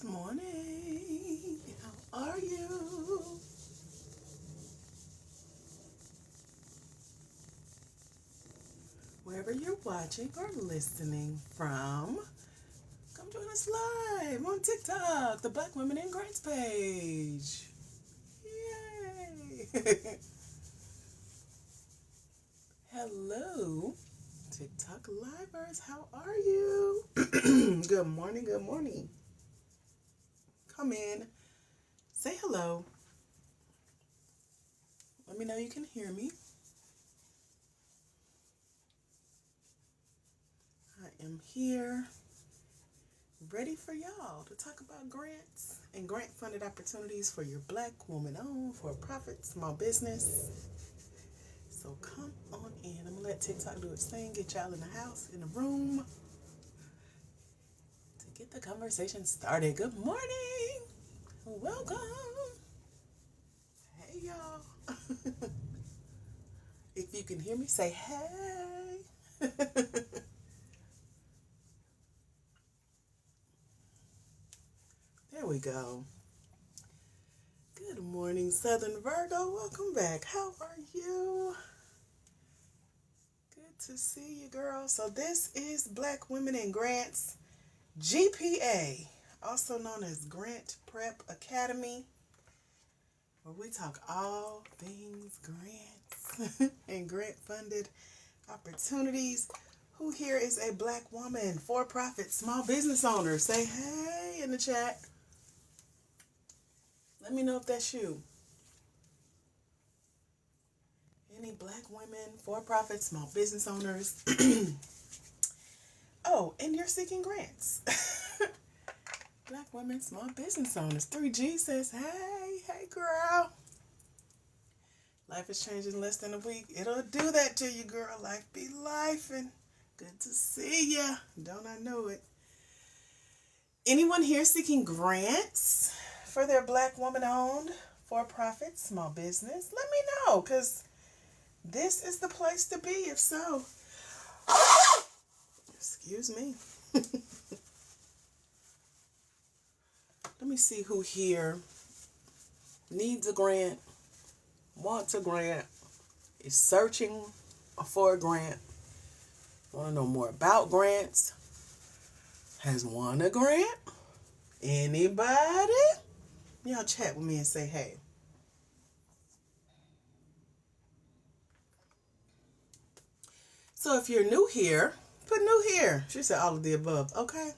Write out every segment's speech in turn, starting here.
morning. How are you? Wherever you're watching or listening from, come join us live on TikTok, the Black Women in Grants page. Yay! Hello, TikTok livers. How are you? Good morning. Good morning. Come in, say hello. Let me know you can hear me. I am here, ready for y'all to talk about grants and grant-funded opportunities for your Black woman-owned, for-profit, small business. So come on in. I'm going to let TikTok do its thing, get y'all in the house, in the room, to get the conversation started. Good morning. Welcome. Hey, y'all. If you can hear me, say hey. There we go. Good morning, Southern Virgo. Welcome back. How are you? Good to see you, girl. So this is Black Women in Grants, GPA, also known as Grant Prep Academy, where we talk all things grants and grant-funded opportunities. Who here is a Black woman, for-profit, small business owner? Say hey in the chat. Let me know if that's you. Any Black women, for-profit, small business owners? Oh, and you're seeking grants. Black women, small business owners. 3G says, hey girl. Life is changing in less than a week. It'll do that to you, girl. Life be life, and good to see ya. Don't I know it? Anyone here seeking grants for their Black woman-owned, for-profit, small business? Let me know, because this is the place to be, if so. Excuse me. Let me see who here needs a grant, wants a grant, is searching for a grant, want to know more about grants, has won a grant. Anybody? Y'all chat with me and say hey. So if you're new here, put new here. She said all of the above. Okay.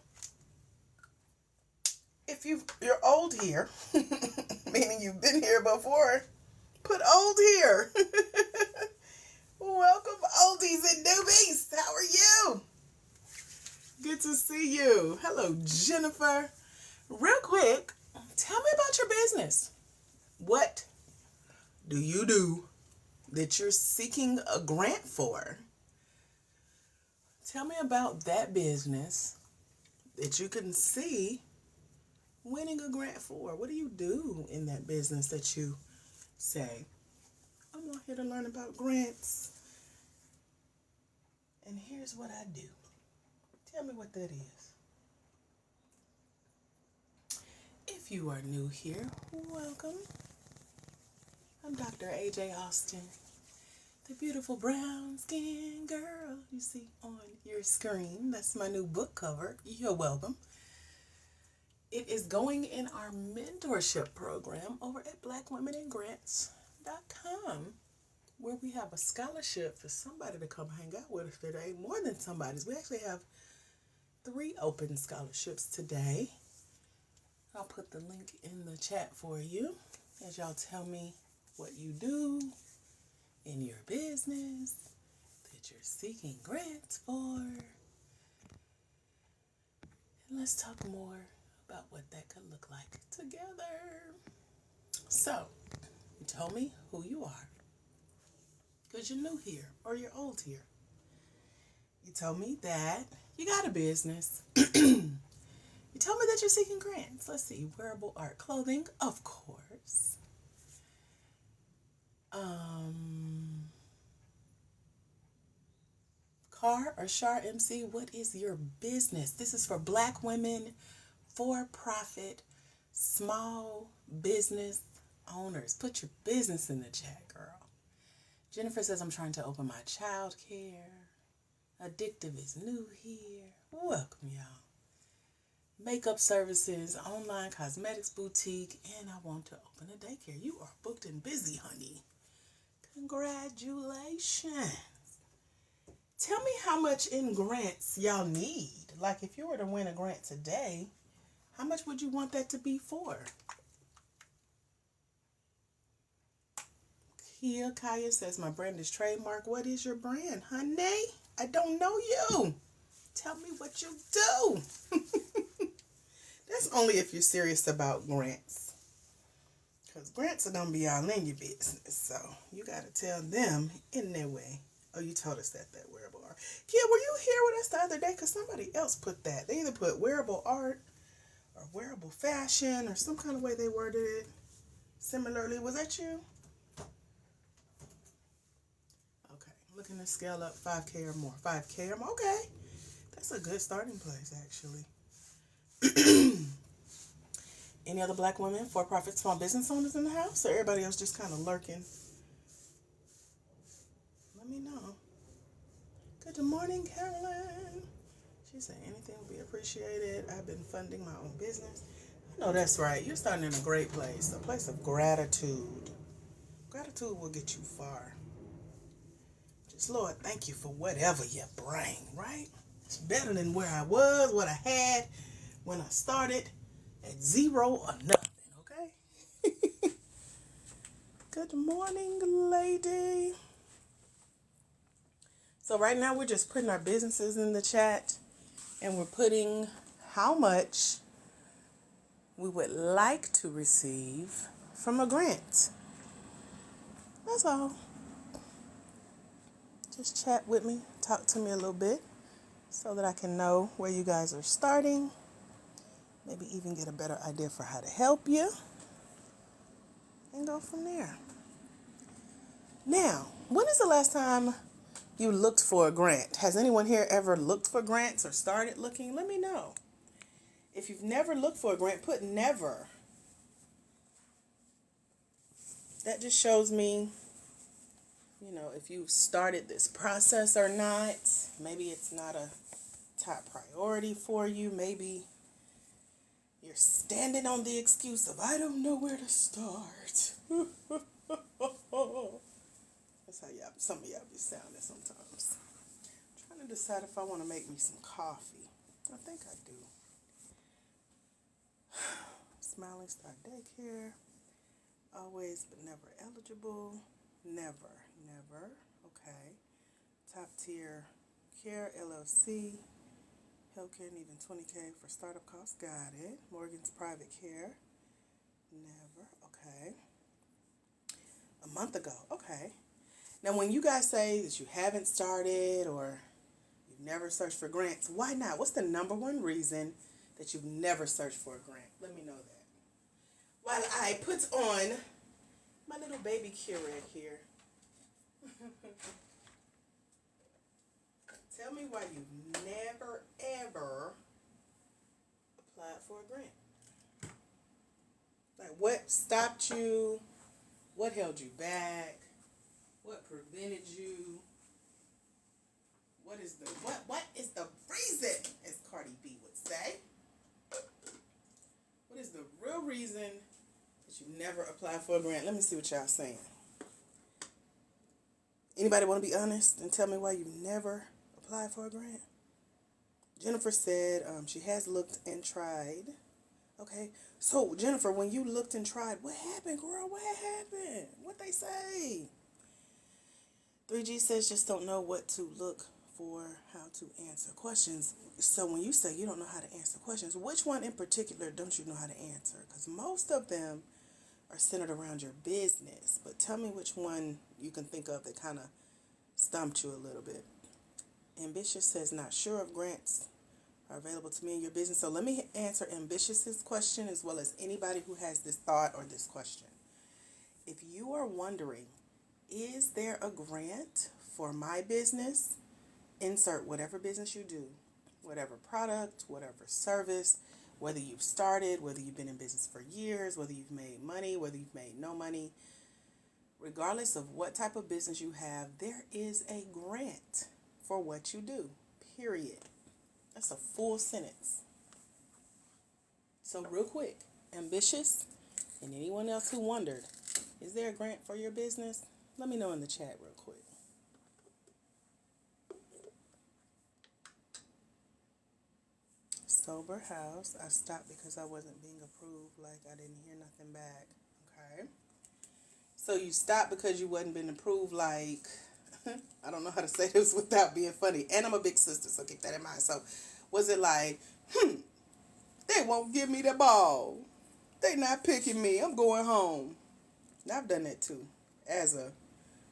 If you're old here, meaning you've been here before, put old here. Welcome, oldies and newbies. How are you? Good to see you. Hello, Jennifer. Real quick, tell me about your business. What do you do that you're seeking a grant for? Tell me about that business that you can see winning a grant for. What do you do in that business that you say, I'm not here to learn about grants, and here's what I do. Tell me what that is. If you are new here, welcome. I'm Dr. AJ Austin, the beautiful brown skin girl you see on your screen. That's my new book cover. You're welcome. It is going in our mentorship program over at blackwomeningrants.com, where we have a scholarship for somebody to come hang out with us today. More than somebody's. We actually have 3 open scholarships today. I'll put the link in the chat for you as y'all tell me what you do in your business that you're seeking grants for. And let's talk more about what that could look like together. So, you told me who you are, because you're new here or you're old here. You told me that you got a business. You told me that you're seeking grants. Let's see, wearable art, clothing, of course. Car or Char MC, what is your business? This is for Black women, for-profit small business owners. Put your business in the chat, girl. Jennifer says, I'm trying to open my child care. Addictive is new here. Welcome, y'all. Makeup services, online cosmetics boutique, and I want to open a daycare. You are booked and busy, honey. Congratulations. Tell me how much in grants y'all need. Like if you were to win a grant today, how much would you want that to be for? Kaya says, my brand is trademark. What is your brand, honey? I don't know you. Tell me what you do. That's only if you're serious about grants. Because grants are going to be all in your business. So you got to tell them in their way. Oh, you told us that wearable art. Kia, were you here with us the other day? Because somebody else put that. They either put wearable art or wearable fashion or some kind of way they worded it. Similarly, was that you? Okay, looking to scale up 5K or more. 5K or more, okay. That's a good starting place, actually. Any other black women, for-profit small business owners in the house? Or everybody else just kind of lurking? Let me know. Good morning, Carolyn. She said anything will be appreciated. I've been funding my own business. I know that's right. You're starting in a great place. A place of gratitude. Gratitude will get you far. Just, Lord, thank you for whatever you bring, right? It's better than where I was, what I had when I started at zero or nothing, okay? Good morning, lady. So right now we're just putting our businesses in the chat and we're putting how much we would like to receive from a grant. That's all. Just chat with me, talk to me a little bit so that I can know where you guys are starting. Maybe even get a better idea for how to help you. And go from there. Now, when is the last time you looked for a grant? Has anyone here ever looked for grants or started looking? Let me know. If you've never looked for a grant, put never. That just shows me, if you've started this process or not. Maybe it's not a top priority for you. Maybe you're standing on the excuse of, I don't know where to start. That's how some of y'all be sounding sometimes. I'm trying to decide if I want to make me some coffee. I think I do. Smiling Star Daycare. Always but never eligible. Never. Okay. Top Tier Care LLC. Healthcare needing $20K for startup costs. Got it. Morgan's Private Care. Never. Okay. A month ago. Okay. Now, when you guys say that you haven't started or you've never searched for grants, why not? What's the number one reason that you've never searched for a grant? Let me know that. While I put on my little baby Keurig here. Tell me why you've never, ever applied for a grant. Like, what stopped you? What held you back? What prevented you? What is the reason, as Cardi B would say? What is the real reason that you never applied for a grant? Let me see what y'all saying. Anybody want to be honest and tell me why you never applied for a grant? Jennifer said she has looked and tried. Okay, so Jennifer, when you looked and tried, what happened, girl? What happened? What they say? 3G says just don't know what to look for, how to answer questions. So when you say you don't know how to answer questions, which one in particular don't you know how to answer? Because most of them are centered around your business. But tell me which one you can think of that kind of stumped you a little bit. Ambitious says not sure if grants are available to me in your business. So let me answer Ambitious's question as well as anybody who has this thought or this question. If you are wondering, is there a grant for my business? Insert whatever business you do, whatever product, whatever service, Whether you've started, whether you've been in business for years, whether you've made money, whether you've made no money, regardless of what type of business you have, there is a grant for what you do, period. That's a full sentence. So real quick, ambitious, and anyone else who wondered, is there a grant for your business? Let me know in the chat real quick. Sober House. I stopped because I wasn't being approved, like I didn't hear nothing back. Okay. So you stopped because you wasn't being approved, like, I don't know how to say this without being funny. And I'm a big sister, so keep that in mind. So was it like, they won't give me the ball. They not picking me. I'm going home. Now I've done that too, as a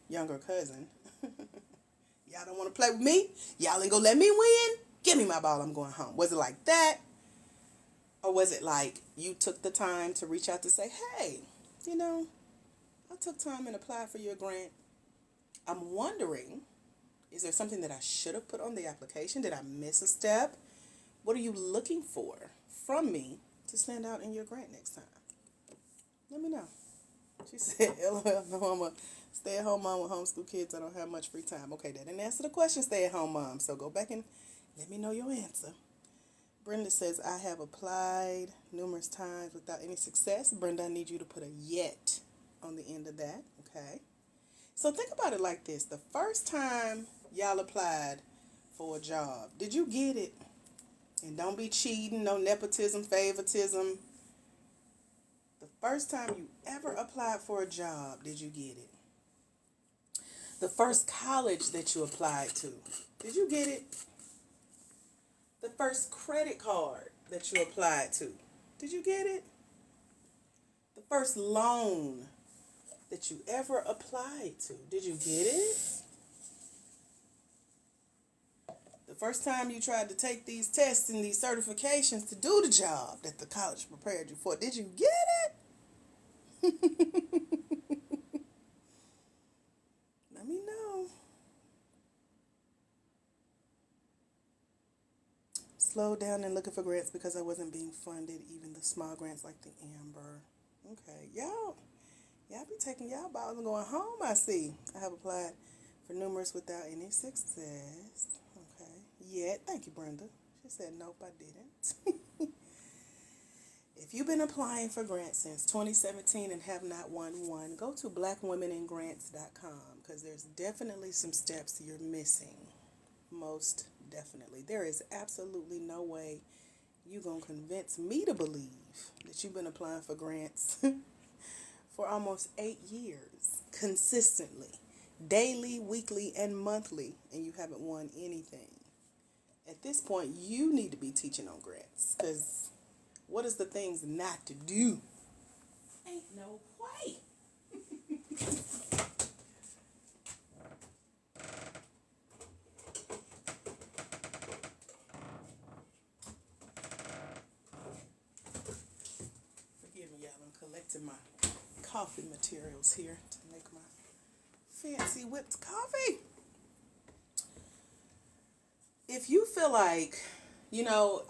younger cousin. Y'all don't want to play with me? Y'all ain't gonna let me win? Give me my ball, I'm going home. Was it like that? Or was it like you took the time to reach out to say, hey, I took time and applied for your grant. I'm wondering, is there something that I should have put on the application? Did I miss a step? What are you looking for from me to stand out in your grant next time? Let me know. She said, LOL, no, I'm a stay-at-home mom with homeschool kids. I don't have much free time. Okay, that didn't answer the question, stay-at-home mom. So go back and let me know your answer. Brenda says, I have applied numerous times without any success. Brenda, I need you to put a yet on the end of that. Okay. So think about it like this. The first time y'all applied for a job, did you get it? And don't be cheating, no nepotism, favoritism. The first time you ever applied for a job, did you get it? The first college that you applied to, did you get it? The first credit card that you applied to, did you get it? The first loan that you ever applied to, did you get it? The first time you tried to take these tests and these certifications to do the job that the college prepared you for, did you get it? Let me know. Slowed down and looking for grants because I wasn't being funded, even the small grants like the Amber. Okay, y'all be taking y'all balls and going home, I see. I have applied for numerous without any success. Okay, yet. Thank you, Brenda. She said, nope, I didn't. If you've been applying for grants since 2017 and have not won one, go to blackwomenandgrants.com because there's definitely some steps you're missing. Most definitely. There is absolutely no way you're going to convince me to believe that you've been applying for grants for almost 8 years consistently, daily, weekly, and monthly, and you haven't won anything. At this point, you need to be teaching on grants because what is the things not to do? Ain't no way. Forgive me, y'all. I'm collecting my coffee materials here to make my fancy whipped coffee. If you feel like,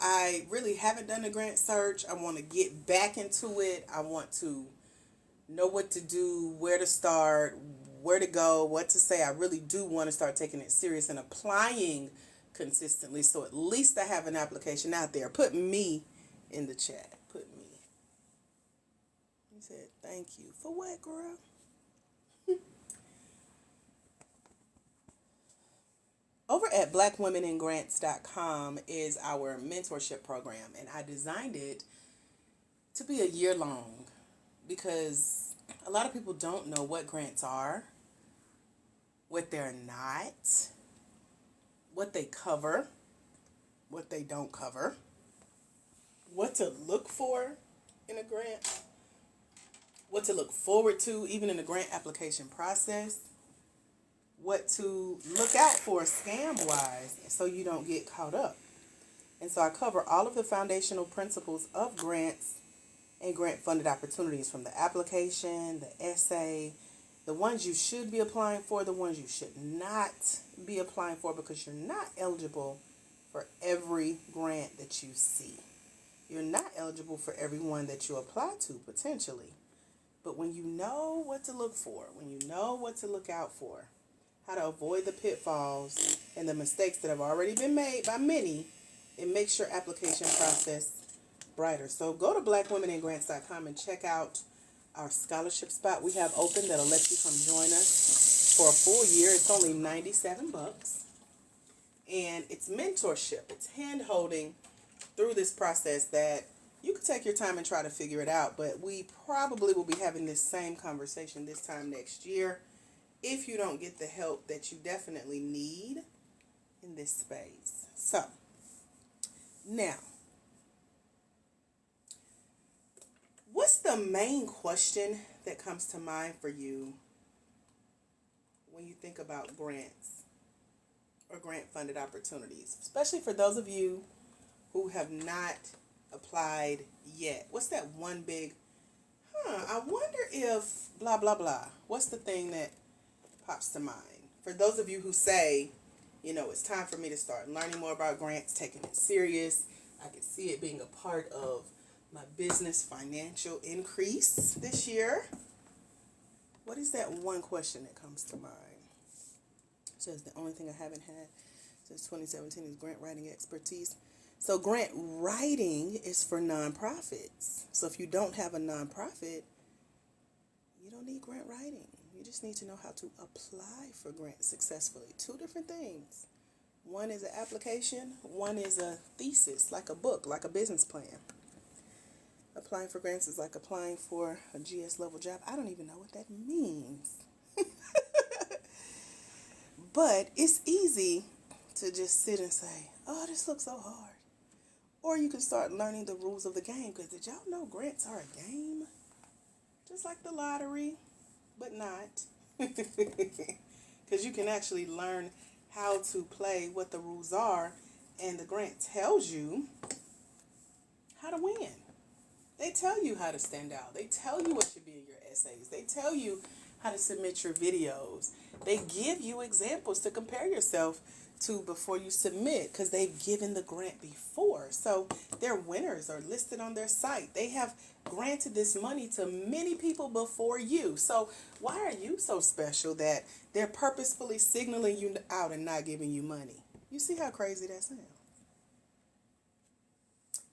I really haven't done a grant search, I want to get back into it, I want to know what to do, where to start, where to go, what to say, I really do want to start taking it serious and applying consistently, so at least I have an application out there. Put me in the chat. Put me. He said, thank you. For what, girl? Over at blackwomenandgrants.com is our mentorship program, and I designed it to be a year long because a lot of people don't know what grants are, what they're not, what they cover, what they don't cover, what to look for in a grant, what to look forward to even in the grant application process, what to look out for scam-wise so you don't get caught up. And so I cover all of the foundational principles of grants and grant-funded opportunities, from the application, the essay, the ones you should be applying for, the ones you should not be applying for because you're not eligible for every grant that you see. You're not eligible for everyone that you apply to, potentially. But when you know what to look for, when you know what to look out for, how to avoid the pitfalls and the mistakes that have already been made by many, it makes your application process brighter. So go to blackwomeningrants.com and check out our scholarship spot we have open that'll let you come join us for a full year. It's only $97. And it's mentorship. It's hand holding through this process that you could take your time and try to figure it out, but we probably will be having this same conversation this time next year if you don't get the help that you definitely need in this space. So, now, what's the main question that comes to mind for you when you think about grants or grant-funded opportunities, especially for those of you who have not applied yet? What's that one big, I wonder if blah, blah, blah. What's the thing that pops to mind? For those of you who say, it's time for me to start learning more about grants, taking it serious. I can see it being a part of my business financial increase this year. What is that one question that comes to mind? It says the only thing I haven't had since 2017 is grant writing expertise. So grant writing is for nonprofits. So if you don't have a nonprofit, you don't need grant writing. You just need to know how to apply for grants successfully. Two different things. One is an application. One is a thesis, like a book, like a business plan. Applying for grants is like applying for a GS level job. I don't even know what that means. But it's easy to just sit and say, oh, this looks so hard. Or you can start learning the rules of the game, because did y'all know grants are a game? Just like the lottery, but not. Because you can actually learn how to play, what the rules are, and the grant tells you how to win. They tell you how to stand out. They tell you what should be in your essays. They tell you how to submit your videos. They give you examples to compare yourself to before you submit, because they've given the grant before. So their winners are listed on their site. They have granted this money to many people before you. So why are you so special that they're purposefully signaling you out and not giving you money? You see how crazy that sounds?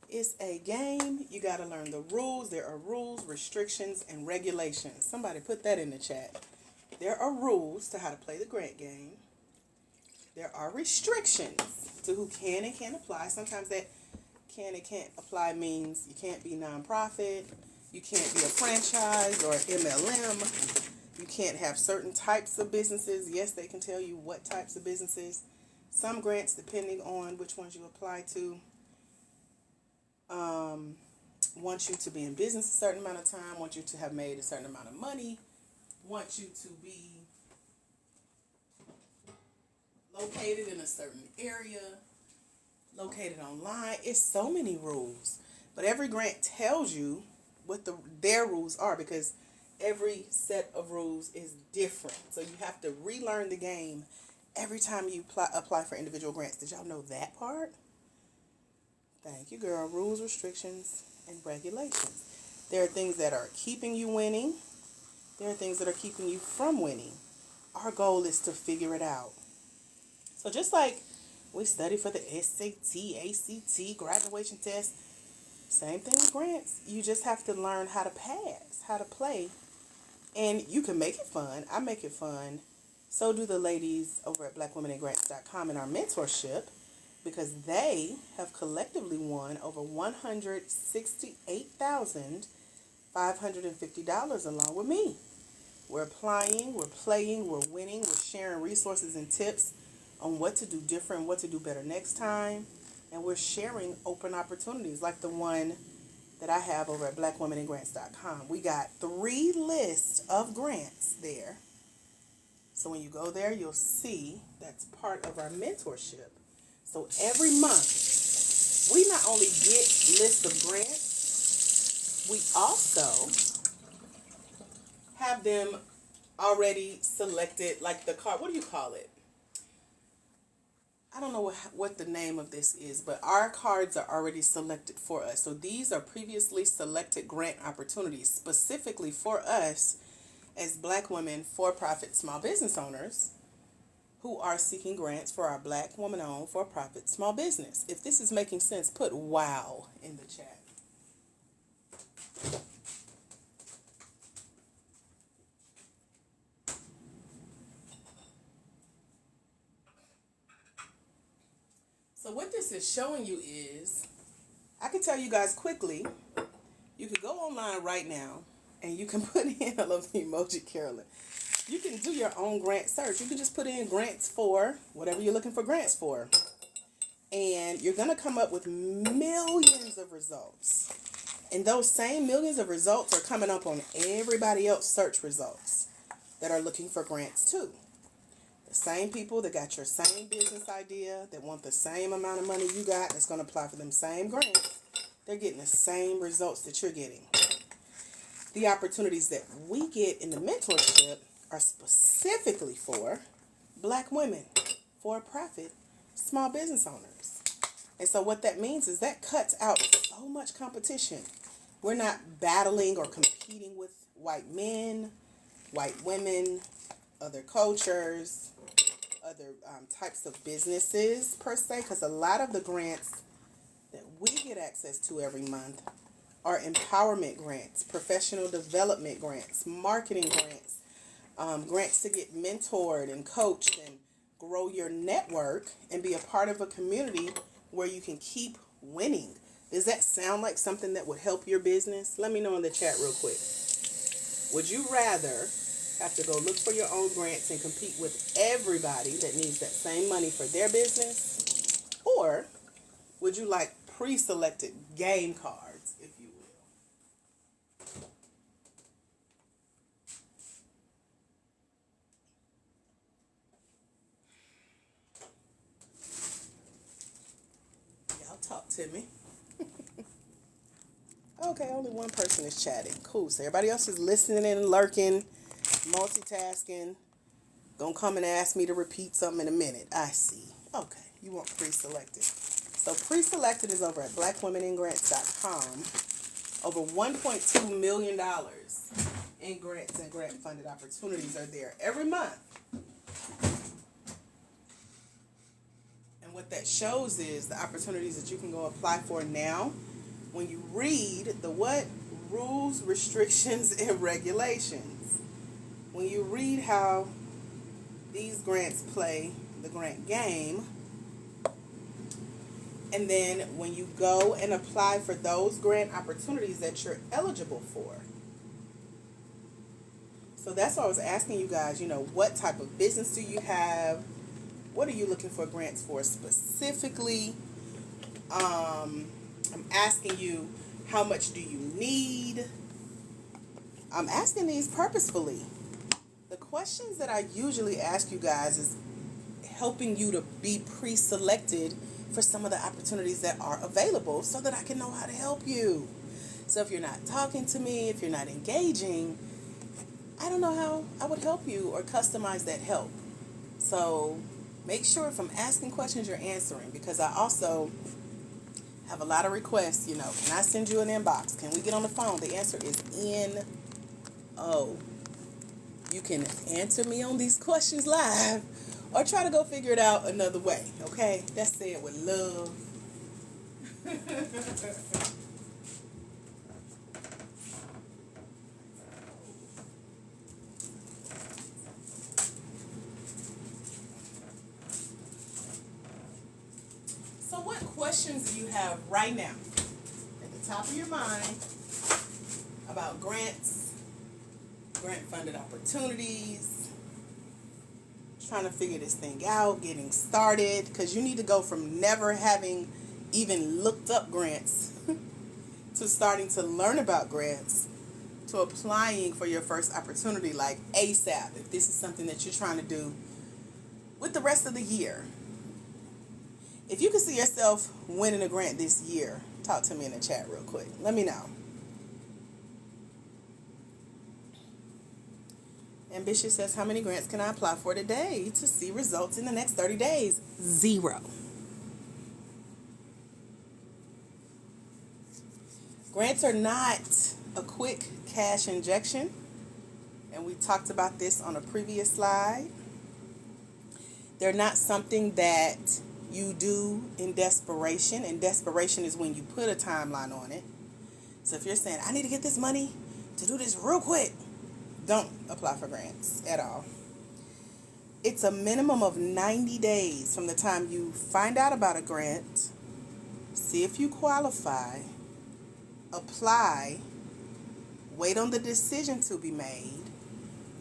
It's a game. You got to learn the rules. There are rules, restrictions, and regulations. Somebody put that in the chat. There are rules to how to play the grant game. There are restrictions to who can and can't apply. Sometimes that can and can't apply means you can't be nonprofit, you can't be a franchise or MLM, you can't have certain types of businesses. Yes, they can tell you what types of businesses. Some grants, depending on which ones you apply to, want you to be in business a certain amount of time, want you to have made a certain amount of money, want you to be located in a certain area, located online. It's so many rules. But every grant tells you what their rules are, because every set of rules is different. So you have to relearn the game every time you apply for individual grants. Did y'all know that part? Thank you, girl. Rules, restrictions, and regulations. There are things that are keeping you winning. There are things that are keeping you from winning. Our goal is to figure it out. So just like we study for the SAT, ACT, graduation test, same thing with grants. You just have to learn how to pass, how to play. And you can make it fun. I make it fun. So do the ladies over at blackwomeningrants.com in our mentorship, because they have collectively won over $168,550 along with me. We're applying, we're playing, we're winning, we're sharing resources and tips on what to do different, what to do better next time. And we're sharing open opportunities like the one that I have over at blackwomeningrants.com. We got 3 lists of grants there. So when you go there, you'll see that's part of our mentorship. So every month, we not only get lists of grants, we also have them already selected, like the card. What do you call it? I don't know what the name of this is, but our cards are already selected for us. So these are previously selected grant opportunities specifically for us as Black women for-profit small business owners who are seeking grants for our Black woman-owned for-profit small business. If this is making sense, put wow in the chat. So what this is showing you is, I can tell you guys quickly, you could go online right now and you can put in, I love the emoji, Carolyn. You can do your own grant search. You can just put in grants for whatever you're looking for grants for. And you're going to come up with millions of results. And those same millions of results are coming up on everybody else's search results that are looking for grants too. The same people that got your same business idea, that want the same amount of money you got, that's going to apply for them same grants, they're getting the same results that you're getting. The opportunities that we get in the mentorship are specifically for Black women, for-profit small business owners. And so what that means is that cuts out so much competition. We're not battling or competing with white men, white women, other cultures, other types of businesses per se, because a lot of the grants that we get access to every month are empowerment grants, professional development grants, marketing grants, grants to get mentored and coached and grow your network and be a part of a community where you can keep winning. Does that sound like something that would help your business? Let me know in the chat real quick. Would you rather have to go look for your own grants and compete with everybody that needs that same money for their business? Or would you like pre-selected game cards, if you will? Y'all talk to me. Okay, only one person is chatting. Cool. So everybody else is listening and lurking, multitasking. Gonna come and ask me to repeat something in a minute. I see. Okay, you want pre-selected. So pre-selected is over at blackwomeningrants.com. Over $1.2 million in grants and grant-funded opportunities are there every month. And what that shows is the opportunities that you can go apply for now. When you read the what? Rules, restrictions, and regulations. When you read how these grants play the grant game, and then when you go and apply for those grant opportunities that you're eligible for. So that's why I was asking you guys, what type of business do you have? What are you looking for grants for specifically? I'm asking you, how much do you need? I'm asking these purposefully. The questions that I usually ask you guys is helping you to be pre-selected for some of the opportunities that are available so that I can know how to help you. So if you're not talking to me, if you're not engaging, I don't know how I would help you or customize that help. So make sure if I'm asking questions, you're answering, because I also have a lot of requests, can I send you an inbox? Can we get on the phone? The answer is N-O. You can answer me on these questions live or try to go figure it out another way, okay? That's said with love. So what questions do you have right now at the top of your mind about grants, grant-funded opportunities, trying to figure this thing out, getting started? Because you need to go from never having even looked up grants to starting to learn about grants to applying for your first opportunity like ASAP, if this is something that you're trying to do with the rest of the year. If you can see yourself winning a grant this year, talk to me in the chat real quick. Let me know. Ambitious says, how many grants can I apply for today to see results in the next 30 days? 0. Grants are not a quick cash injection, and we talked about this on a previous slide. They're not something that you do in desperation, and desperation is when you put a timeline on it. So if you're saying, I need to get this money to do this real quick, don't apply for grants at all. It's a minimum of 90 days from the time you find out about a grant, see if you qualify, apply, wait on the decision to be made,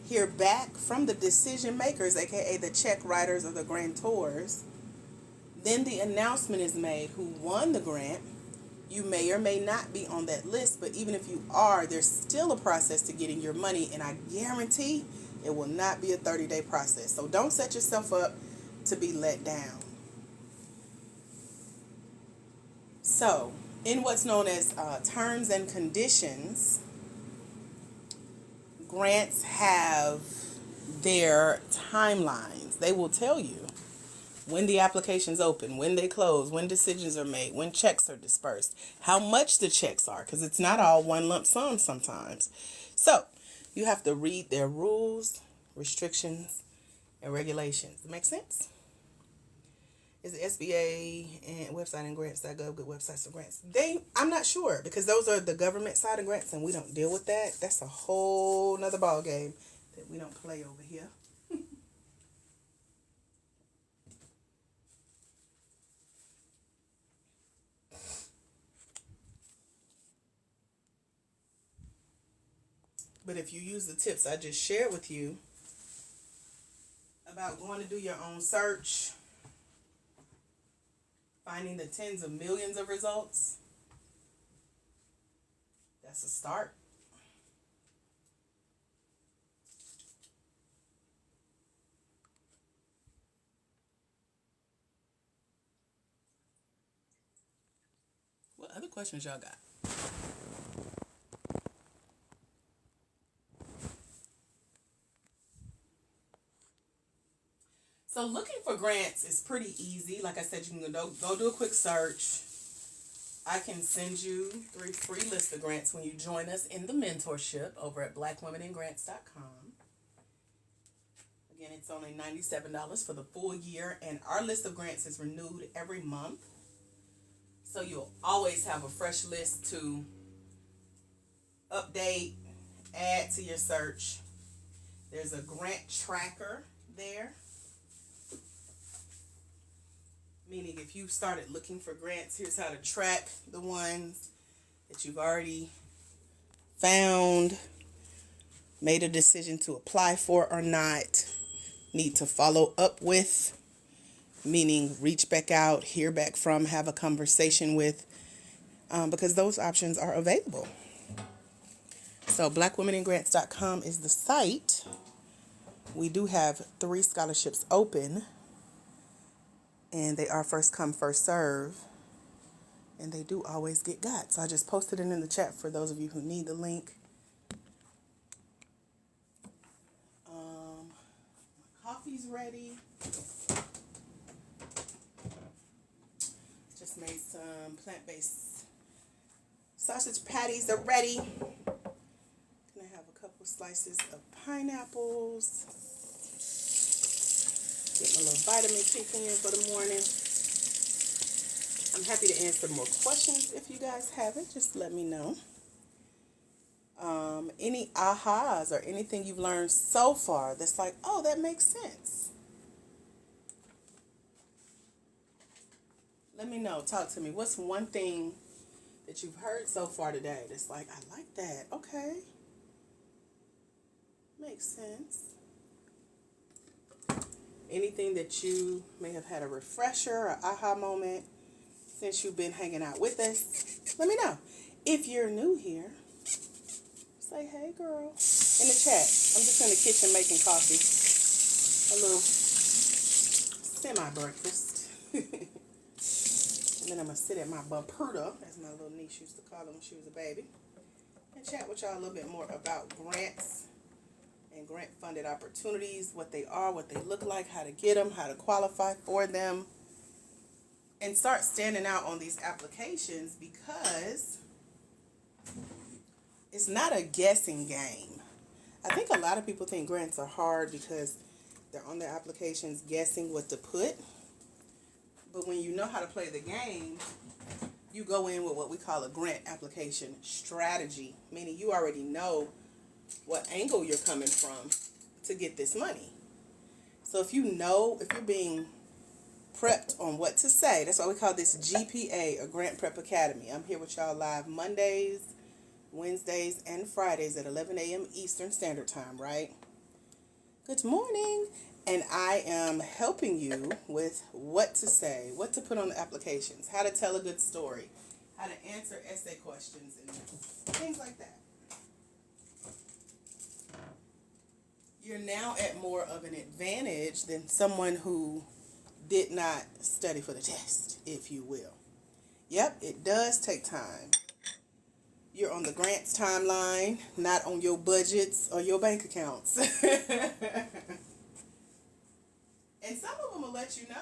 hear back from the decision makers, aka the check writers or the grantors. Then the announcement is made who won the grant. You may or may not be on that list, but even if you are, there's still a process to getting your money, and I guarantee it will not be a 30-day process. So don't set yourself up to be let down. So, in what's known as terms and conditions, grants have their timelines. They will tell you when the applications open, when they close, when decisions are made, when checks are dispersed, how much the checks are, because it's not all one lump sum sometimes. So you have to read their rules, restrictions, and regulations. Does it make sense? Is the SBA and website and grants.gov good websites for grants? I'm not sure, because those are the government side of grants, and we don't deal with that. That's a whole nother ball game that we don't play over here. But if you use the tips I just shared with you about going to do your own search, finding the tens of millions of results, that's a start. What other questions y'all got? So looking for grants is pretty easy. Like I said, you can go do a quick search. I can send you 3 free list of grants when you join us in the mentorship over at blackwomenandgrants.com. Again, it's only $97 for the full year, and our list of grants is renewed every month. So you'll always have a fresh list to update, add to your search. There's a grant tracker there, meaning if you started looking for grants, here's how to track the ones that you've already found, made a decision to apply for or not, need to follow up with, meaning reach back out, hear back from, have a conversation with, because those options are available. So blackwomenandgrants.com is the site. We do have 3 scholarships open, and they are first come, first serve, and they do always get got. So I just posted it in the chat for those of you who need the link. My coffee's ready. Just made some plant-based sausage patties. They're ready. Gonna have a couple slices of pineapples. Get my little vitamin kick in for the morning. I'm happy to answer more questions if you guys have it. Just let me know. Any ahas or anything you've learned so far that's like, oh, that makes sense. Let me know. Talk to me. What's one thing that you've heard so far today that's like, I like that. Okay. Makes sense. Anything that you may have had a refresher or aha moment since you've been hanging out with us, let me know. If you're new here, say, hey, girl, in the chat. I'm just in the kitchen making coffee. A little semi-breakfast. And then I'm going to sit at my bumperta, as my little niece used to call her when she was a baby, and chat with y'all a little bit more about grants and grant-funded opportunities, what they are, what they look like, how to get them, how to qualify for them, and start standing out on these applications, because it's not a guessing game. I think a lot of people think grants are hard because they're on their applications guessing what to put. But when you know how to play the game, you go in with what we call a grant application strategy, meaning you already know what angle you're coming from to get this money. So if you're being prepped on what to say, that's why we call this GPA, or Grant Prep Academy. I'm here with y'all live Mondays, Wednesdays, and Fridays at 11 a.m. Eastern Standard Time, right? Good morning. And I am helping you with what to say, what to put on the applications, how to tell a good story, how to answer essay questions, and things like that. You're now at more of an advantage than someone who did not study for the test, if you will. Yep, it does take time. You're on the grants timeline, not on your budgets or your bank accounts. And some of them will let you know.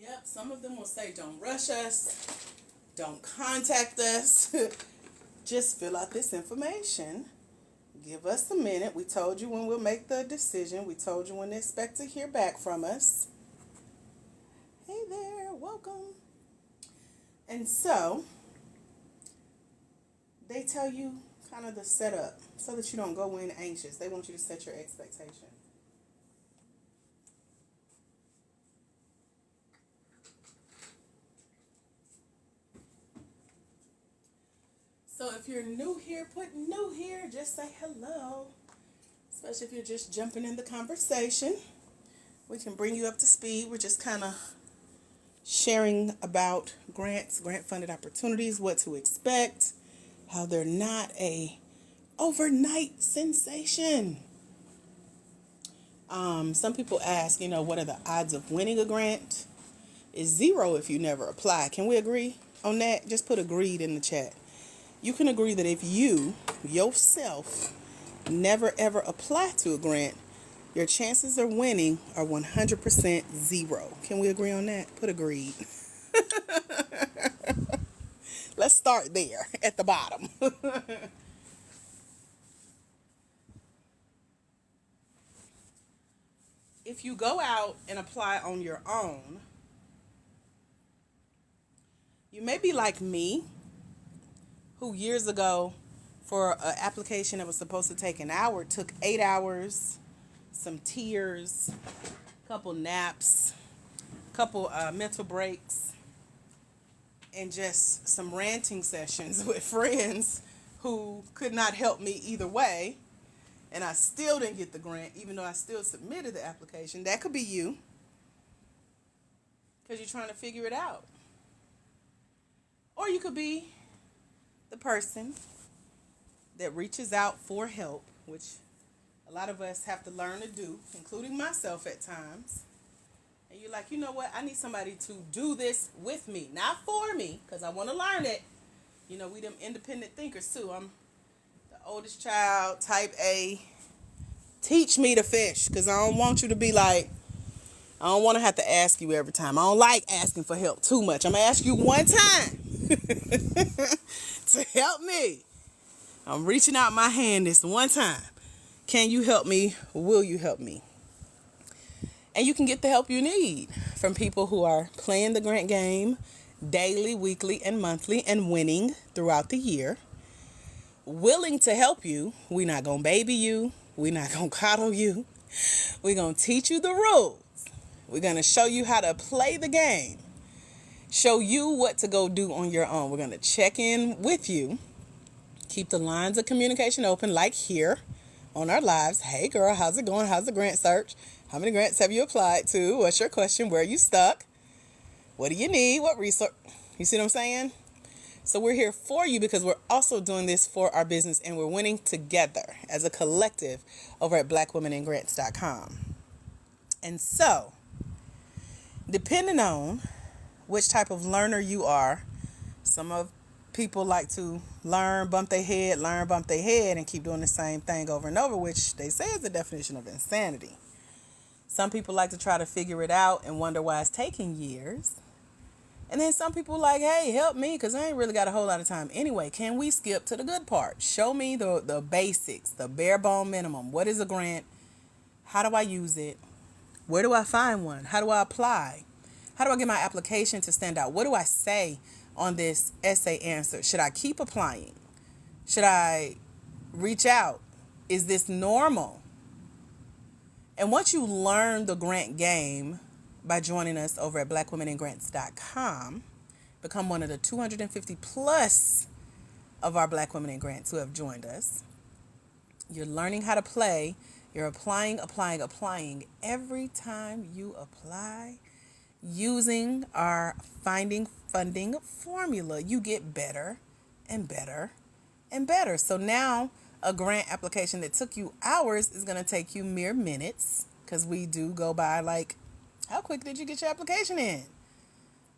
Yep, some of them will say, don't rush us, don't contact us, just fill out this information. Give us a minute. We told you when we'll make the decision. We told you when to expect to hear back from us. Hey there, welcome. And so, they tell you kind of the setup so that you don't go in anxious. They want you to set your expectation. So if you're new here, put new here. Just say hello. Especially if you're just jumping in the conversation. We can bring you up to speed. We're just kind of sharing about grants, grant-funded opportunities, what to expect, how they're not a overnight sensation. Some people ask, what are the odds of winning a grant? It's 0 if you never apply. Can we agree on that? Just put agreed in the chat. You can agree that if you, yourself, never ever apply to a grant, your chances of winning are 100% 0. Can we agree on that? Put agreed. Let's start there at the bottom. If you go out and apply on your own, you may be like me, who years ago, for an application that was supposed to take an hour, took 8 hours, some tears, a couple naps, a couple mental breaks, and just some ranting sessions with friends who could not help me either way. And I still didn't get the grant, even though I still submitted the application. That could be you, because you're trying to figure it out. Or you could be the person that reaches out for help, which a lot of us have to learn to do, including myself at times. And you're like, you know what? I need somebody to do this with me, not for me, because I want to learn it. We them independent thinkers too. I'm the oldest child, type A. Teach me to fish, because I don't want you to be like, I don't want to have to ask you every time. I don't like asking for help too much. I'm going to ask you one time to help me. I'm reaching out my hand this one time. Can you help me? Will you help me? And you can get the help you need from people who are playing the grant game daily, weekly, and monthly, and winning throughout the year. Willing to help you. We're not going to baby you. We're not going to coddle you. We're going to teach you the rules. We're going to show you how to play the game. Show you what to go do on your own. We're going to check in with you. Keep the lines of communication open, like here on our lives. Hey girl, how's it going? How's the grant search? How many grants have you applied to? What's your question? Where are you stuck? What do you need? What resource? You see what I'm saying? So we're here for you because we're also doing this for our business, and we're winning together as a collective over at blackwomeningrants.com. And so, depending on which type of learner you are, some of people like to learn, bump their head, and keep doing the same thing over and over, which they say is the definition of insanity. Some people like to try to figure it out and wonder why it's taking years. And then some people like, hey, help me, because I ain't really got a whole lot of time. Anyway, can we skip to the good part? Show me the basics, the bare bone minimum. What is a grant? How do I use it? Where do I find one? How do I apply? How do I get my application to stand out? What do I say on this essay answer? Should I keep applying? Should I reach out? Is this normal? And once you learn the grant game by joining us over at blackwomeningrants.com, become one of the 250 plus of our Black Women in Grants who have joined us. You're learning how to play. You're applying every time you apply. Using our finding funding formula, you get better and better and better. So now a grant application that took you hours is going to take you mere minutes, because we do go by like, how quick did you get your application in?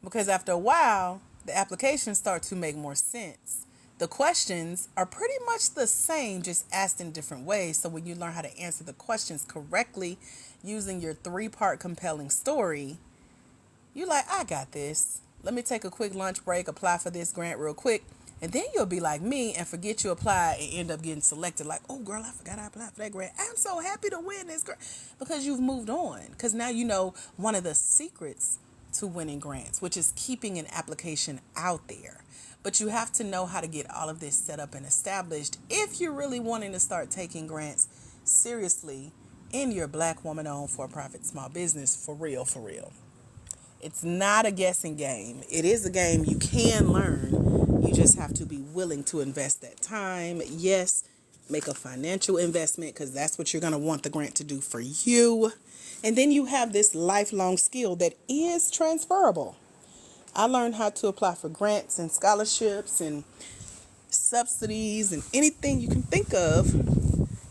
Because after a while, the applications start to make more sense. The questions are pretty much the same, just asked in different ways. So when you learn how to answer the questions correctly using your 3-part compelling story, you're like, I got this. Let me take a quick lunch break, apply for this grant real quick. And then you'll be like me and forget you applied and end up getting selected. Like, oh, girl, I forgot I applied for that grant. I'm so happy to win this grant. Because you've moved on. Because now you know one of the secrets to winning grants, which is keeping an application out there. But you have to know how to get all of this set up and established if you're really wanting to start taking grants seriously in your Black woman-owned for-profit small business, for real, for real. It's not a guessing game. It is a game you can learn. You just have to be willing to invest that time. Yes, make a financial investment, because that's what you're going to want the grant to do for you. And then you have this lifelong skill that is transferable. I learned how to apply for grants and scholarships and subsidies and anything you can think of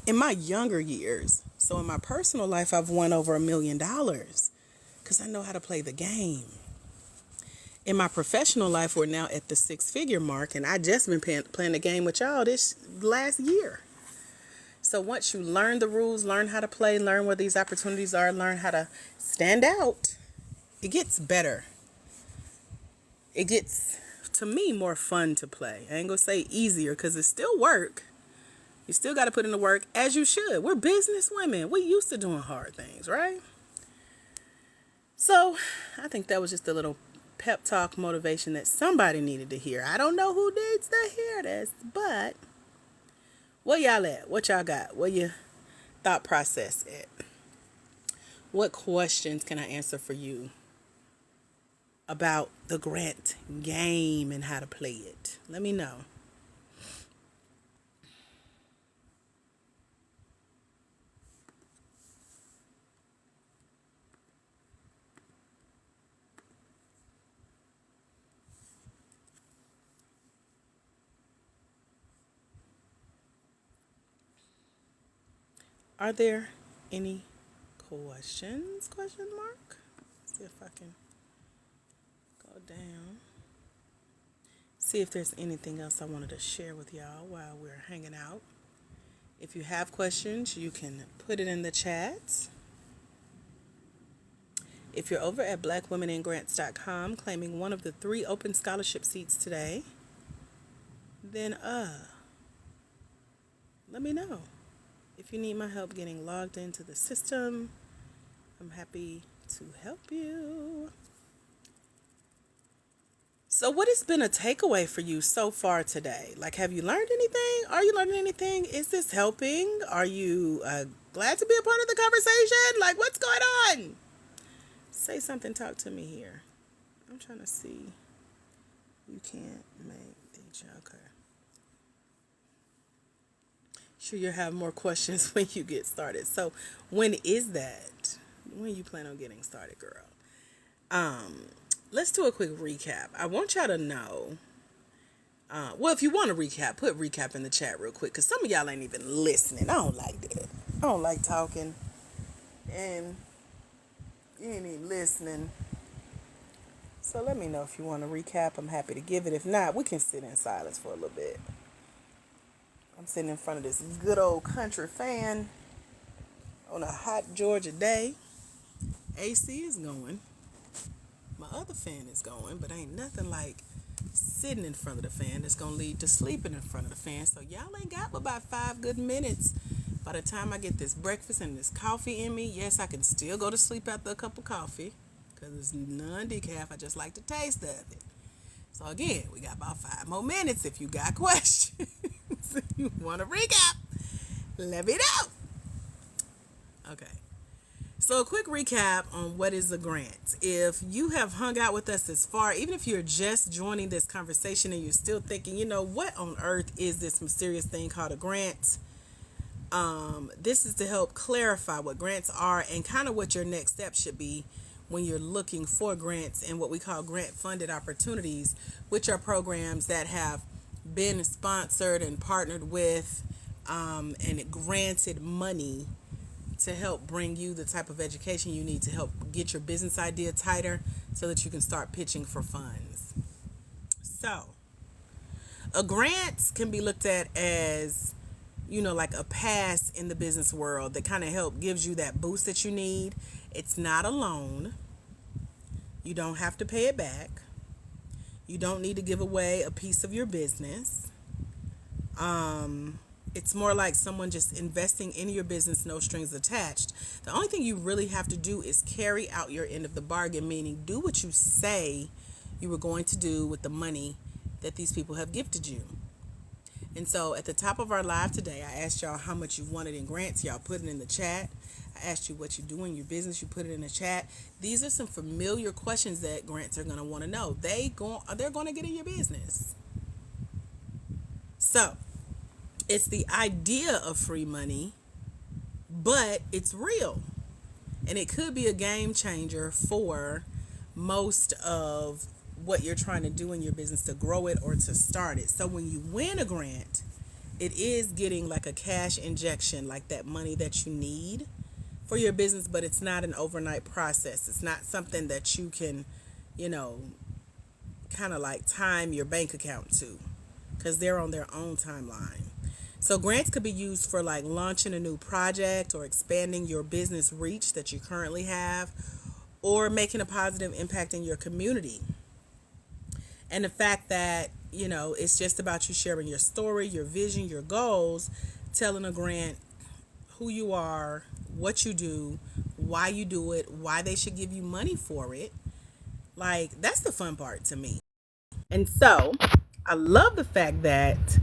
in my younger years. So in my personal life, I've won over $1 million because I know how to play the game. In my professional life, we're now at the 6-figure mark, and I just been playing the game with y'all this last year. So once you learn the rules, learn how to play, learn where these opportunities are, learn how to stand out, it gets better. It gets, to me, more fun to play. I ain't gonna say easier, because it's still work. You still got to put in the work, as you should. We're business women. We used to doing hard things, right? So I think that was just a little pep talk motivation that somebody needed to hear. I don't know who needs to hear this, but where y'all at? What y'all got? Where your thought process at? What questions can I answer for you about the grant game and how to play it? Let me know. Are there any questions? Question mark. Let's see if I can go down. See if there's anything else I wanted to share with y'all while we're hanging out. If you have questions, you can put it in the chat. If you're over at blackwomeningrants.com claiming one of the 3 open scholarship seats today, then let me know. If you need my help getting logged into the system, I'm happy to help you. So what has been a takeaway for you so far today? Like, have you learned anything? Are you learning anything? Is this helping? Are you glad to be a part of the conversation? Like, what's going on? Say something, talk to me here. I'm trying to see. You can't make the joker. Sure, you'll have more questions when you get started. So when is that? When you plan on getting started, girl? Let's do a quick recap. I want y'all to know Well, if you want to recap, put recap in the chat real quick, because some of y'all ain't even listening. I don't like that. I don't like talking and you ain't even listening. So let me know if you want to recap. I'm happy to give it. If not, we can sit in silence for a little bit. I'm sitting in front of this good old country fan on a hot Georgia day. AC is going. My other fan is going, but ain't nothing like sitting in front of the fan that's going to lead to sleeping in front of the fan. So y'all ain't got but about 5 good minutes. By the time I get this breakfast and this coffee in me, yes, I can still go to sleep after a cup of coffee because it's non-decaf. I just like the taste of it. So again, we got about 5 more minutes. If you got questions, if you want to recap, let me know. Okay. So a quick recap on what is a grant. If you have hung out with us this far, even if you're just joining this conversation and you're still thinking, what on earth is this mysterious thing called a grant? This is to help clarify what grants are and kind of what your next step should be when you're looking for grants and what we call grant funded opportunities, which are programs that have been sponsored and partnered with and granted money to help bring you the type of education you need to help get your business idea tighter so that you can start pitching for funds. So, a grant can be looked at as, like a pass in the business world that kind of gives you that boost that you need. It's not a loan. You don't have to pay it back. You don't need to give away a piece of your business. It's more like someone just investing in your business, no strings attached. The only thing you really have to do is carry out your end of the bargain, meaning do what you say you were going to do with the money that these people have gifted you. And so at the top of our live today, I asked y'all how much you wanted in grants. Y'all put it in the chat. I asked you what you do in your business. You put it in the chat. These are some familiar questions that grants are going to want to know. They're going to get in your business. So it's the idea of free money, but it's real. And it could be a game changer for most of what you're trying to do in your business to grow it or to start it. So when you win a grant, it is getting like a cash injection, like that money that you need for your business, but it's not an overnight process. It's not something that you can, kind of like time your bank account to, because they're on their own timeline. So grants could be used for like launching a new project or expanding your business reach that you currently have, or making a positive impact in your community. And the fact that, it's just about you sharing your story, your vision, your goals, telling a grant who you are, what you do, why you do it, why they should give you money for it. Like, that's the fun part to me. And so I love the fact that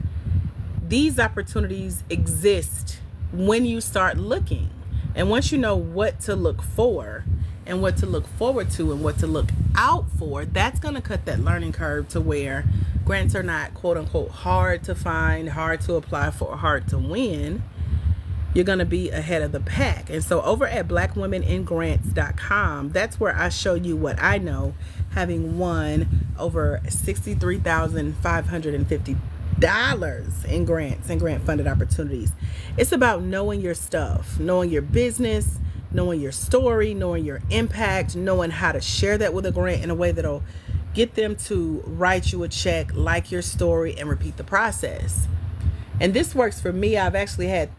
these opportunities exist when you start looking. And once you know what to look for and what to look forward to and what to look out for, that's going to cut that learning curve to where grants are not quote unquote hard to find, hard to apply for, hard to win. You're going to be ahead of the pack. And so over at blackwomeningrants.com, that's where I show you what I know, having won over $63,550 in grants and grant funded opportunities. It's about knowing your stuff, knowing your business, knowing your story, knowing your impact, knowing how to share that with a grant in a way that'll get them to write you a check, like your story, and repeat the process. And this works for me. I've actually had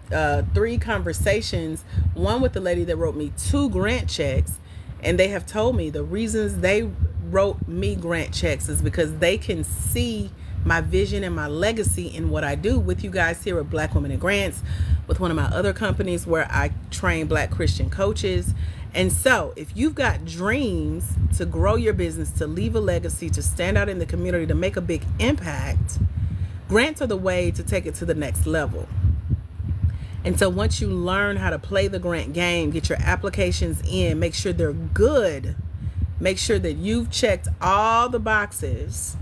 3 conversations, one with the lady that wrote me 2 grant checks, and they have told me the reasons they wrote me grant checks is because they can see my vision and my legacy in what I do with you guys here at Black Women in Grants, with one of my other companies where I train Black Christian coaches. And so if you've got dreams to grow your business, to leave a legacy, to stand out in the community, to make a big impact, grants are the way to take it to the next level. And so once you learn how to play the grant game, get your applications in, make sure they're good, make sure that you've checked all the boxes,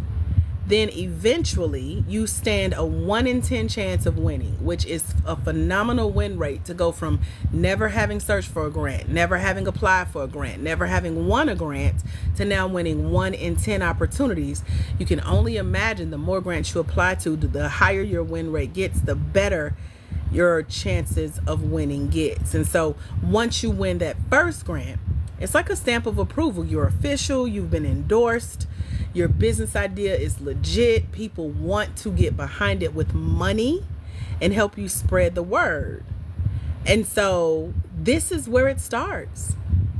then eventually you stand a 1 in 10 chance of winning, which is a phenomenal win rate to go from never having searched for a grant, never having applied for a grant, never having won a grant, to now winning 1 in 10 opportunities. You can only imagine the more grants you apply to, the higher your win rate gets, the better your chances of winning gets. And so once you win that first grant, it's like a stamp of approval. You're official, you've been endorsed, your business idea is legit. People want to get behind it with money and help you spread the word. And so this is where it starts.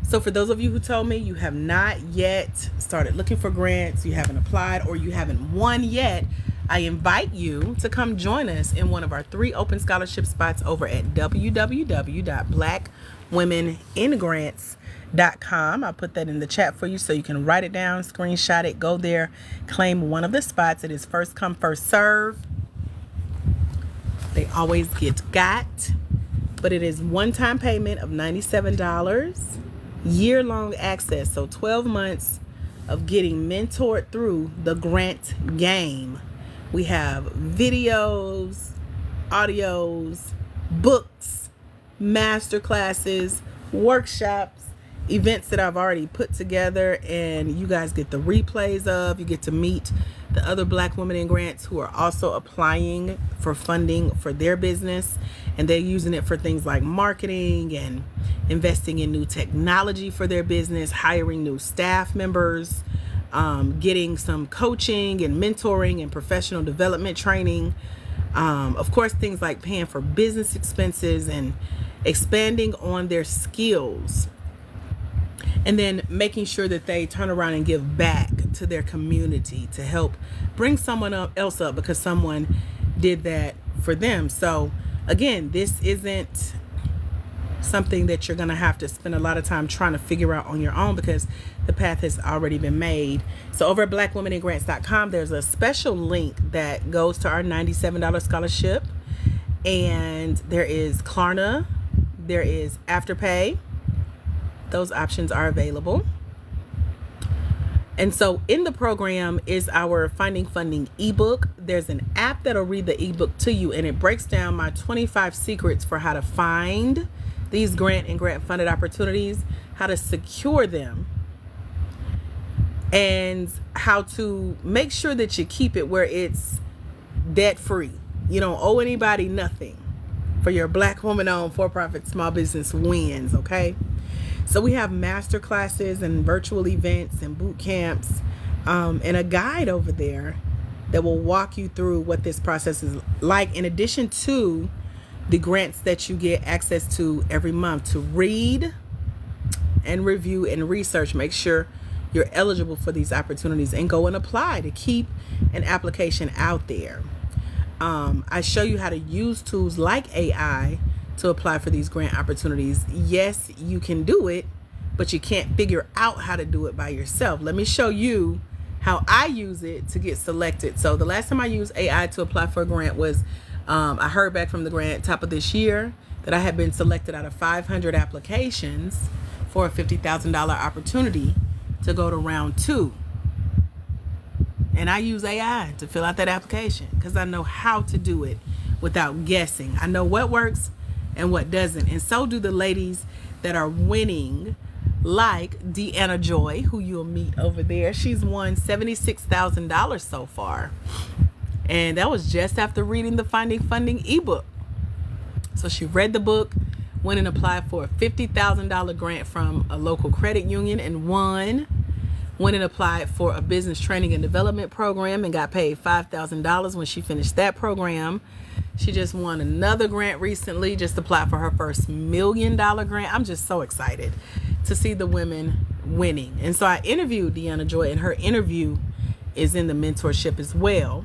So for those of you who told me you have not yet started looking for grants, you haven't applied, or you haven't won yet, I invite you to come join us in one of our 3 open scholarship spots over at www.blackwomeningrants.com. I'll put that in the chat for you so you can write it down, screenshot it, go there, claim one of the spots. It is first come, first serve. They always get got, but it is one-time payment of $97, year-long access, so 12 months of getting mentored through the grant game. We have videos, audios, books, master classes, workshops, events that I've already put together, and you guys get the replays of. You get to meet the other Black women in grants who are also applying for funding for their business, and they're using it for things like marketing and investing in new technology for their business, hiring new staff members, getting some coaching and mentoring and professional development training. Of course, things like paying for business expenses and expanding on their skills, and then making sure that they turn around and give back to their community to help bring someone else up because someone did that for them. So again, this isn't something that you're going to have to spend a lot of time trying to figure out on your own because the path has already been made. So over at blackwomeningrants.com, there's a special link that goes to our $97 scholarship, and there is Klarna, there is Afterpay. Those options are available. And so in the program is our Finding Funding ebook. There's an app that'll read the ebook to you, and it breaks down my 25 secrets for how to find these grant and grant funded opportunities, how to secure them, and how to make sure that you keep it where it's debt free. You don't owe anybody nothing for your Black woman owned for-profit small business wins, okay? So we have master classes and virtual events and boot camps, and a guide over there that will walk you through what this process is like, in addition to the grants that you get access to every month to read and review and research. Make sure you're eligible for these opportunities and go and apply to keep an application out there. I show you how to use tools like AI to apply for these grant opportunities. Yes, you can do it, but you can't figure out how to do it by yourself. Let me show you how I use it to get selected. So the last time I used AI to apply for a grant was I heard back from the grant top of this year that I had been selected out of 500 applications for a $50,000 opportunity to go to round 2. And I use AI to fill out that application because I know how to do it without guessing. I know what works and what doesn't. And so do the ladies that are winning, like Deanna Joy, who you'll meet over there. She's won $76,000 so far. And that was just after reading the Finding Funding ebook. So she read the book, went and applied for a $50,000 grant from a local credit union and won. Went and applied for a business training and development program and got paid $5,000 when she finished that program. She just won another grant recently, just applied for her first $1 million grant. I'm just so excited to see the women winning. And so I interviewed Deanna Joy, and her interview is in the mentorship as well.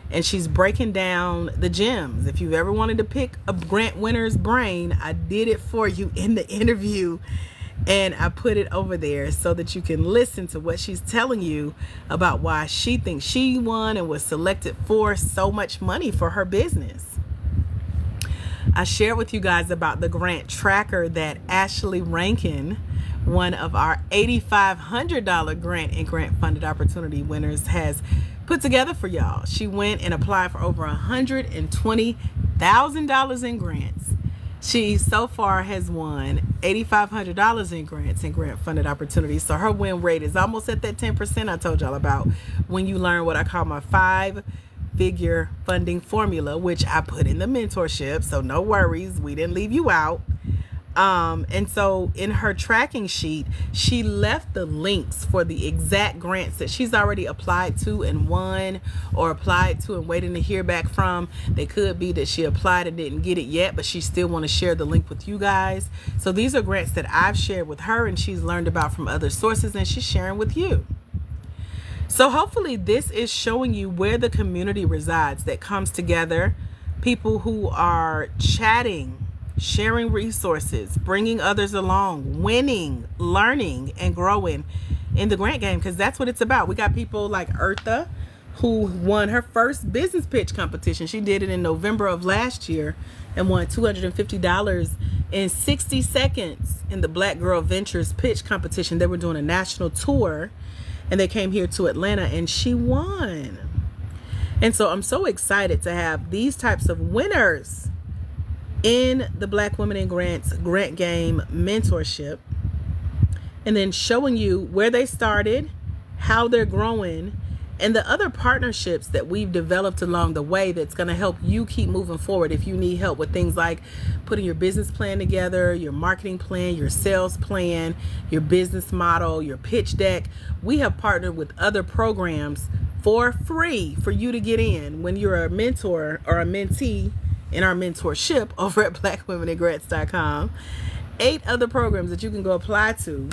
And she's breaking down the gems. If you've ever wanted to pick a grant winner's brain, I did it for you in the interview. And I put it over there so that you can listen to what she's telling you about why she thinks she won and was selected for so much money for her business. I shared with you guys about the grant tracker that Ashley Rankin, one of our $8,500 grant and grant funded opportunity winners, has put together for y'all. She went and applied for over $120,000 in grants. She so far has won $8,500 in grants and grant funded opportunities. So her win rate is almost at that 10% I told y'all about when you learn what I call my 5-figure funding formula, which I put in the mentorship. So no worries, we didn't leave you out. And so in her tracking sheet, she left the links for the exact grants that she's already applied to and won, or applied to and waiting to hear back from. They could be that she applied and didn't get it yet, but she still want to share the link with you guys. So these are grants that I've shared with her and she's learned about from other sources and she's sharing with you. So hopefully this is showing you where the community resides that comes together, people who are chatting, sharing resources, bringing others along, winning, learning, and growing in the grant game, because that's what it's about. We got people like Eartha, who won her first business pitch competition. She did it in November of last year and won $250 in 60 seconds in the Black Girl Ventures pitch competition. They were doing a national tour and they came here to Atlanta and she won. And so I'm so excited to have these types of winners in the Black Women in Grants grant game mentorship, and then showing you where they started, how they're growing, and the other partnerships that we've developed along the way that's going to help you keep moving forward. If you need help with things like putting your business plan together, your marketing plan, your sales plan, your business model, your pitch deck, we have partnered with other programs for free for you to get in when you're a mentor or a mentee in our mentorship over at blackwomeningrants.com. 8 other programs that you can go apply to,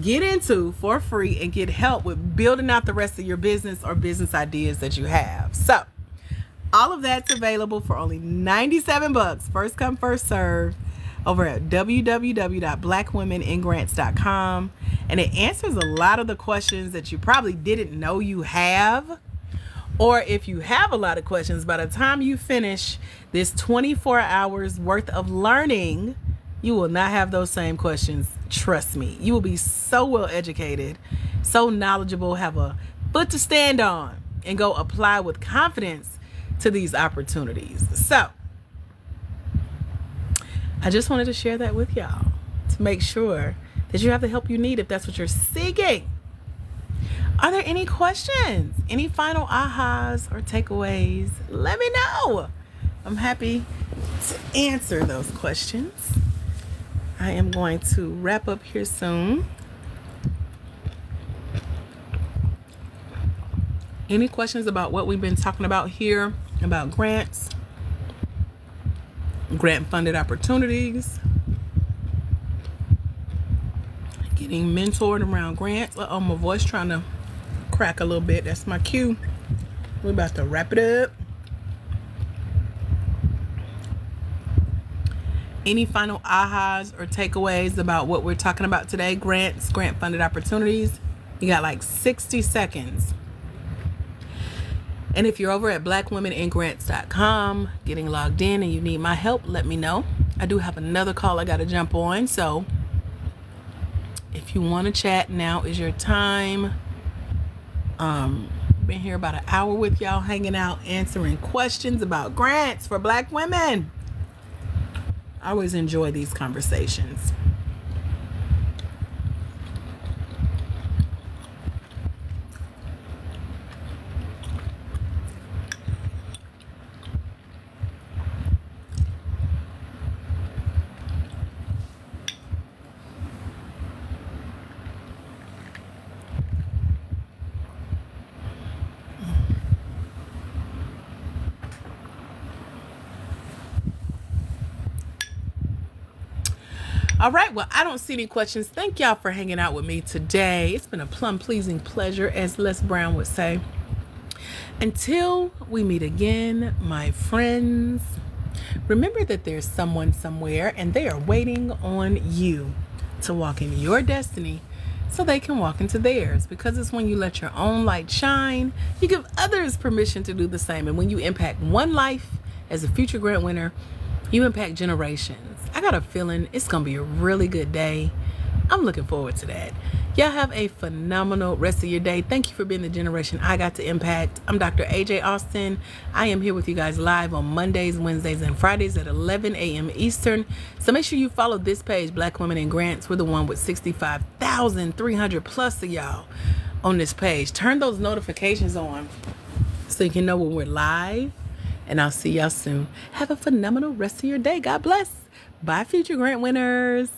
get into for free, and get help with building out the rest of your business or business ideas that you have. So all of that's available for only $97. First come, first serve over at www.blackwomeningrants.com. And it answers a lot of the questions that you probably didn't know you have. Or if you have a lot of questions, by the time you finish this 24 hours worth of learning, you will not have those same questions. Trust me. You will be so well educated, so knowledgeable, have a foot to stand on, and go apply with confidence to these opportunities. So I just wanted to share that with y'all to make sure that you have the help you need if that's what you're seeking. Are there any questions? Any final ahas or takeaways? Let me know. I'm happy to answer those questions. I am going to wrap up here soon. Any questions about what we've been talking about here, about grants, grant funded opportunities, getting mentored around grants? Uh-oh, my voice trying to crack a little bit. That's my cue. We're about to wrap it up. Any final ahas or takeaways about what we're talking about today? Grants, grant funded opportunities. You got like 60 seconds. And if you're over at blackwomeningrants.com getting logged in and you need my help, let me know. I do have another call I got to jump on. So if you want to chat, now is your time. Been here about an hour with y'all, hanging out, answering questions about grants for Black women. I always enjoy these conversations. All right, well, I don't see any questions. Thank y'all for hanging out with me today. It's been a plum-pleasing pleasure, as Les Brown would say. Until we meet again, my friends, remember that there's someone somewhere and they are waiting on you to walk in your destiny so they can walk into theirs, because it's when you let your own light shine, you give others permission to do the same. And when you impact one life as a future grant winner, You impact generations. I got a feeling it's going to be a really good day. I'm looking forward to that. Y'all have a phenomenal rest of your day. Thank you for being the generation I got to impact. I'm Dr. AJ Austin. I am here with you guys live on Mondays, Wednesdays, and Fridays at 11 a.m. Eastern. So make sure you follow this page, Black Women in Grants. We're the one with 65,300 plus of y'all on this page. Turn those notifications on so you can know when we're live. And I'll see y'all soon. Have a phenomenal rest of your day. God bless. Bye, future grant winners.